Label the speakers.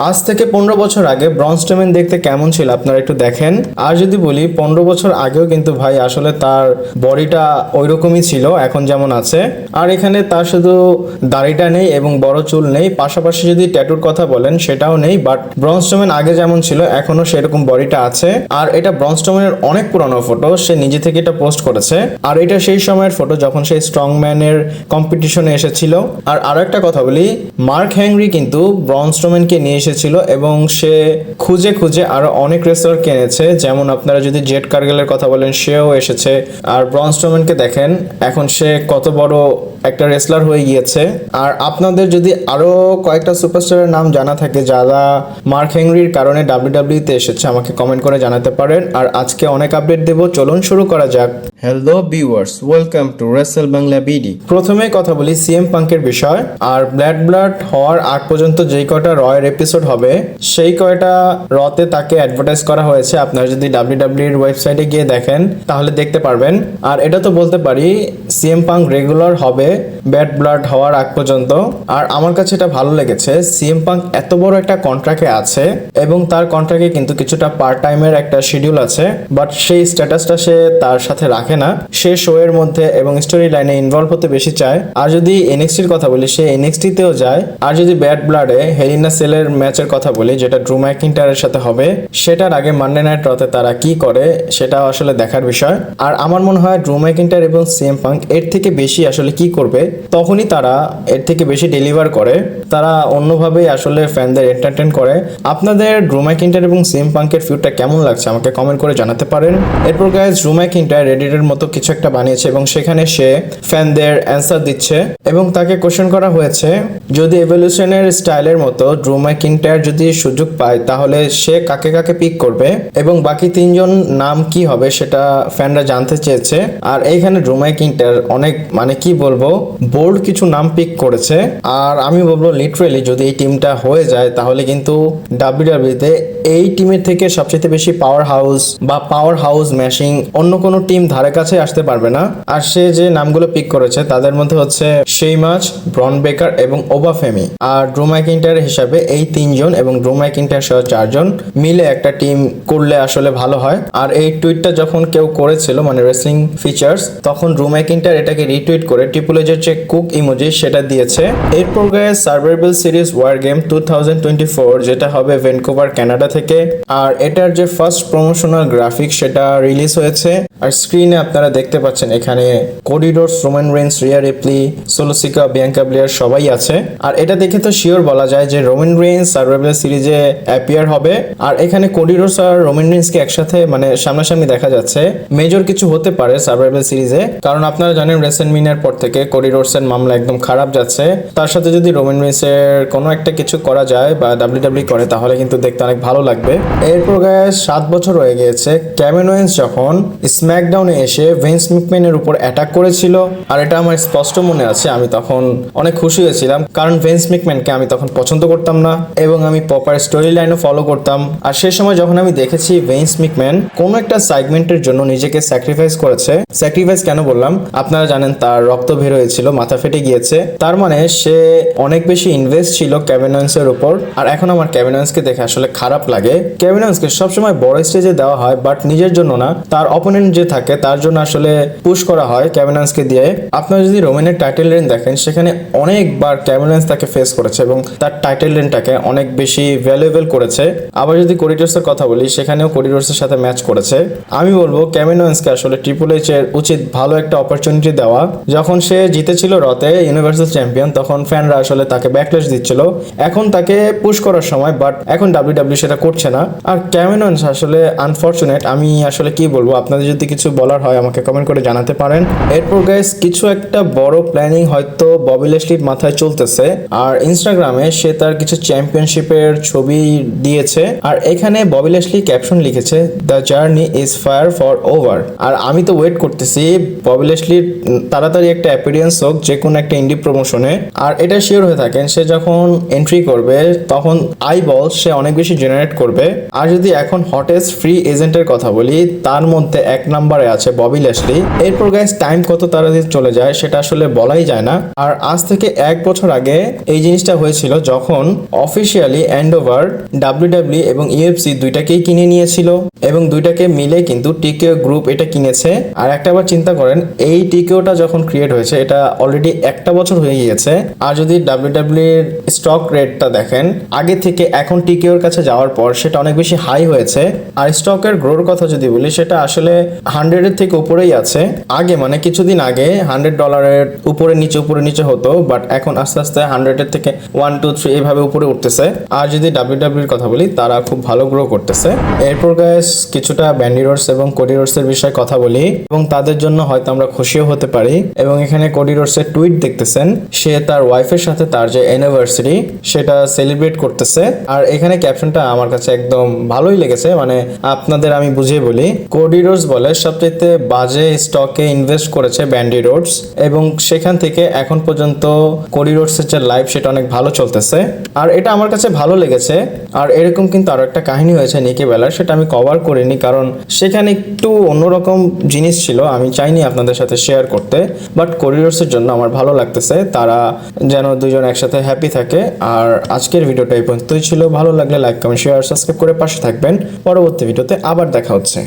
Speaker 1: আজ থেকে 15 বছর আগে ব্রন স্ট্রোম্যান দেখতে কেমন ছিল আপনারা একটু দেখেন। আর যদি বলি 15 বছর আগেও কিন্তু ভাই আসলে তার বডিটা ওইরকমই ছিল এখন যেমন আছে। আর এখানে তার শুধু দাড়িটা নেই এবং বড় চুল নেই, পাশাপাশি যদি ট্যাটুর কথা বলেন সেটাও নেই, বাট ব্রন স্ট্রোম্যান আগে যেমন ছিল এখনো সেরকম বডিটা আছে। আর এটা ব্রন স্ট্রোম্যানের অনেক পুরনো ফটো, সে নিজে থেকে এটা পোস্ট করেছে। আর এটা সেই সময়ের ফটো যখন সে স্ট্রংম্যানের কম্পিটিশনে এসেছিল। আর আরো একটা কথা বলি, মার্ক হেনরি কিন্তু ব্রন স্ট্রোম্যানকে নিয়ে এসেছিল এবং সে খুঁজে খুঁজে আরো অনেক রেসলার কিনেছে, যেমন আপনারা যদি জেড কার্গেলের কথা বলেন সেও এসেছে। আর ব্রন স্ট্রোম্যানকে দেখেন এখন সে কত বড় একটা রেসলার হয়ে গিয়েছে। আর আপনাদের যদি আরো কয়েকটা সুপারস্টারের নাম জানা থাকে যারা মার্ক হেনরির কারণে ডাব্লিউডাব্লিউতে এসেছে, আমাকে কমেন্ট করে জানাতে পারেন। আর আজকে অনেক আপডেট দেব, চলুন শুরু করা যাক। Hello viewers, welcome to Rachel Bangla BD. প্রথমে কথা বলি সিএম পাঙ্কের বিষয়। আর ব্লাড হওয়ার আগ পর্যন্ত যেই কয়টা রয়ের এপিসোড হবে সেই কয়টা রতে তাকে অ্যাডভার্টাইজ করা হয়েছে। আপনারা যদি ডাব্লিউডাব্লিউর ওয়েবসাইটে গিয়ে দেখেন তাহলে দেখতে পারবেন। আর এটা তো বলতে পারি সিএম পাঙ্ক রেগুলার হবে ব্লাড হওয়ার আগ পর্যন্ত। আর আমার কাছে এটা ভালো লেগেছে, সিএম পাঙ্ক এত বড় একটা কন্ট্রাক্টে আছে এবং তার কন্ট্রাক্টে কিন্তু কিছুটা পার্ট টাইমের একটা শিডিউল আছে, বাট সেই স্ট্যাটাসটা সে তার সাথে রাখে না। সে শো এর মধ্যে এবং স্টোরি লাইনে ইনভলভ হতে বেশি চায়। আর যদি এনএক্সটির কথা বলি সে এনএক্সটিতেও যায়। আর যদি ব্লাডে হেলিনা সেলের ম্যাচের কথা বলি যেটা ড্রু ম্যাকইন্টারের সাথে হবে, সেটার আগে মানডে নাইট রতে তারা কি করে সেটা আসলে দেখার বিষয়। আর আমার মনে হয় ড্রু ম্যাকইন্টার এবং সিএম পাঙ্ক এর থেকে বেশি আসলে কি করবে তখনই তারা এর থেকে বেশি ডেলিভার করে, তারা অন্যভাবেই আসলে ফ্যানদের এন্টারটেইন করে। আপনাদের ড্রু ম্যাকইন্টার এবং সিএম পাঙ্কের ফিউডটা কেমন লাগছে আমাকে কমেন্ট করে জানাতে পারেন। এরপর গাইস ড্রু ম্যাকইন্টার রেডিটের মতো কিছু একটা বানিয়েছে এবং সেখানে সে ফ্যানদের অ্যান্সার দিচ্ছে এবং তাকে কোশ্চেন করা হয়েছে যদি এভলিউশনের স্টাইলের মতো ড্রু ম্যাকইন্টার যদি সুযোগ পায় তাহলে সে কাকে কাকে পিক করবে এবং বাকি তিনজন নাম কি হবে সেটা ফ্যানরা জানতে চেয়েছে। আর এইখানে ড্রু ম্যাকইন্টার অনেক মানে কি বলবো বোল্ড কিছু নাম পিক করেছে। আর আমি বলবো লিটারেলি যদি এই টিমটা হয়ে যায় তাহলে কিন্তু ডাব্লিউডাব্লিউতে এই টিমের থেকে সবচেয়ে বেশি পাওয়ার হাউস ম্যাশিং অন্য কোনো টিম ধারে কাছে আসতে পারবে না। আর সে যে নামগুলো পিক করেছে তাদের মধ্যে হচ্ছে শেইমাচ, ব্রন বেকার এবং ওবাফেমি। আর ড্রু ম্যাকইন্টার হিসাবে এই তিনজন এবং ড্রু ম্যাকইন্টার সহ চারজন মিলে একটা টিম করলে আসলে ভালো হয়। আর এই টুইটটা যখন কেউ করেছিল মানে রেসলিং ফিচার্স, তখন ড্রু ম্যাকইন্টার এটাকে রিটুইট করে ট্রিপল এইচের যে কুক ইমোজি সেটা দিয়েছে। এরপর গায়ে সার্ভাইভাল সিরিজ ওয়ার গেম 2024 যেটা হবে ভ্যানকুভার কানাডা থেকে। আর এটার যে ফার্স্ট প্রমোশনাল গ্রাফিক সেটা রিলিজ হয়েছে। আর স্ক্রিনে আপনারা দেখতে পাচ্ছেন এখানে Cody Rhodes, Roman Reigns, Rhea Ripley, Solo Sikoa, Bianca Belair সবাই আছে। আর এটা দেখে তো শিওর বলা যায় যে রোমান রেইনস সার্ভাইভাল সিরিজে অ্যাপিয়ার হবে। আর এখানে কোডি রোডস আর রোমান রেইনসকে একসাথে মানে সামনাসামনি দেখা যাচ্ছে। মেজর কিছু হতে পারে সার্ভাইভাল সিরিজে, কারণ আপনারা জানেন রেসেলমেনিয়ার পর থেকে কোডি রোডস এর মামলা একদম খারাপ যাচ্ছে। তার সাথে যদি রোমান রেইনসের কোনো একটা কিছু করা যায় বা ডাব্লিউডাব্লিউ করে তাহলে কিন্তু দেখতে অনেক ভালো লাগবে। এরপর গায়ে 7 বছর হয়ে গিয়েছে কেভিন ওয়েন্স যখন স্ম্যাকডাউনে এসে ভিন্স ম্যাকম্যানের উপর অ্যাটাক করেছিল। আর এটা আমার স্পষ্ট মনে আছে, আমি তখন অনেক খুশি হয়েছিলাম কারণ ভিন্স ম্যাকম্যানকে আমি তখন পছন্দ করতাম না এবং আমি প্রপার স্টোরি লাইনও ফলো করতাম। আর সেই সময় যখন আমি দেখেছি ভিন্স ম্যাকম্যান কোনো একটা সেগমেন্টের জন্য নিজেকে স্যাক্রিফাইস করেছে, স্যাক্রিফাইস কেন বললাম আপনারা জানেন তার রক্ত বের হয়েছিল, মাথা ফেটে গিয়েছে, তার মানে সে অনেক বেশি ইনভেস্ট ছিল কেভিন ওয়েন্সের উপর। আর এখন আমার কেভিন ওয়েন্সকে দেখে আসলে খারাপ লাগে। কেভিন ওয়েন্সকে সবসময় বড় স্টেজে দেওয়া হয় বাট নিজের জন্য না, তার অপোনেন্ট যে থাকে তার জন্য আসলে পুশ করা হয় কেভিন ওয়েন্সকে দিয়ে। আপনারা যদি রোমানের টাইটেল রেন দেখেন সেখানে অনেকবার কেভিন ওয়েন্স তাকে ফেস করেছে এবং তার টাইটেল রেনটাকে অনেক বেশি ভ্যালুয়েবল করেছে। আবার যদি কোডি রোডসের কথা বলি সেখানেও কোডি রোডসের সাথে ম্যাচ করেছে। আমি বলবো কেভিন ওয়েন্সকে আসলে ট্রিপল এইচ এর উচিত ভালো একটা অপরচুনিটি দেওয়া। যখন সে জিতেছিল রতে ইউনিভার্সাল চ্যাম্পিয়ন তখন ফ্যানরা আসলে তাকে ব্যাকল্যাশ দিচ্ছিল, এখন তাকে পুশ করার সময়, বাট এখন ডাব্লিউডাব্লিউ সেটা করছে না। আর কেভিন ওয়েন্স আসলে আনফরচুনেট। আমি আসলে কি বলবো, আপনাদের যদি কিছু বলার হয় আমাকে কমেন্ট করে জানাতে পারেন। এরপর গাইস কিছু একটা বড় প্ল্যানিং হয়তো ববি ল্যাশলির মাথায় চলতেছে। আর ইনস্টাগ্রামে সে তার কিছু চ্যাম্পিয়নশিপের ছবি দিয়েছে আর এখানে ববি ল্যাশলি ক্যাপশন লিখেছে the journey is far from over. আর আমি তো ওয়েট করতেছি ববি ল্যাশলির তাড়াতাড়ি একটা অ্যাপিয়ারেন্স হোক যে কোনো একটা ইন্ডি প্রমোশনে। আর এটা শিওর হয়ে থাকে থাকেন সে যখন এন্ট্রি করবে তখন আইবল সে অনেক বেশি জেনারেট করবে। আর যদি এখন হটেস্ট ফ্রি এজেন্টের কথা বলি তার মধ্যে 1 নম্বরে আছে ববি ল্যাশলি। এরপর গাইস টাইম কত তাড়াতাড়ি চলে যায় সেটা আসলে বলাই যায় না। আর আজ থেকে 1 বছর আগে এই জিনিসটা হয়েছিল যখন অফিসিয়ালি এন্ডোভার ডাব্লিউডাব্লিউ এবং ইউএফসি দুইটাকেই কিনে নিয়েছিল এবং দুইটাকে মিলে কিন্তু টিকিও গ্রুপ এটা কিনেছে। আর একটা বার চিন্তা করেন এই টিকিওটা যখন ক্রিয়েট হয়েছে এটা অলরেডি 1 বছর হয়ে গিয়েছে। আর যদি ডাব্লিউডাব্লিউ এর স্টক রেটটা দেখেন আগে থেকে এখন টিকিওর কাছে যাওয়ার পর সেটা অনেক বেশি হাই হয়েছে। আর স্টকের গ্রোর কথা যদি বলি সেটা আসলে 100 এর থেকে উপরেই আছে। আগে মানে কিছুদিন আগে $100 উপরে নিচে হতো, বাট এখন আস্তে আস্তে 100 এর থেকে 1 2 3 এইভাবে উপরে উঠতেছে। আর যদি ডাব্লিউডাব্লিউ এর কথা বলি তারা খুব ভালো গ্রো করতেছে। এরপর গাইস কিছুটা ব্যান্ডি রোডস এবং কোডি রোডস এর বিষয়ে কথা বলি এবং তাদের জন্য হয়তো আমরা খুশিও হতে পারি। এবং এখানে কোডি রোডস এর টুইট দেখতেছেন, সে তার ওয়াইফের সাথে তার যে অ্যানিভার্সারি সেটা সেলিব্রেট করতেছে। আর এখানে ক্যাপশনটা আমার কাছে একদম ভালোই লেগেছে, মানে আপনাদের আমি বুঝিয়ে বলি। কোডি রোডস বলে সবচেয়ে বাজে স্টকে ইনভেস্ট করেছে ব্যান্ডি রোডস এবং সেখান থেকে এখন পর্যন্ত কোডি রোডস এর যে লাইফ সেটা অনেক ভালো চলতেছে। আর এটা আমার কাছে ভালো লেগেছে। আর এরকম কিন্তু আরো একটা কাহিনী হয়েছে নিকি বেলার, সেটা আমি কভার করিনি কারণ সেখানে একটু অন্যরকম জিনিস ছিল, আমি চাইনি আপনাদের সাথে শেয়ার করতে। বাট কোডি রোডস এর জন্য আমার ভালো লাগতেছে, তারা যেন দুজন একসাথে হ্যাপি থাকে। আর আজকের ভিডিওটা এই পর্যন্তই ছিল। ভালো লাগলে লাইক কমেন্ট শেয়ার সাবস্ক্রাইব করে পাশে থাকবেন। পরবর্তী ভিডিওতে আবার দেখা হচ্ছে।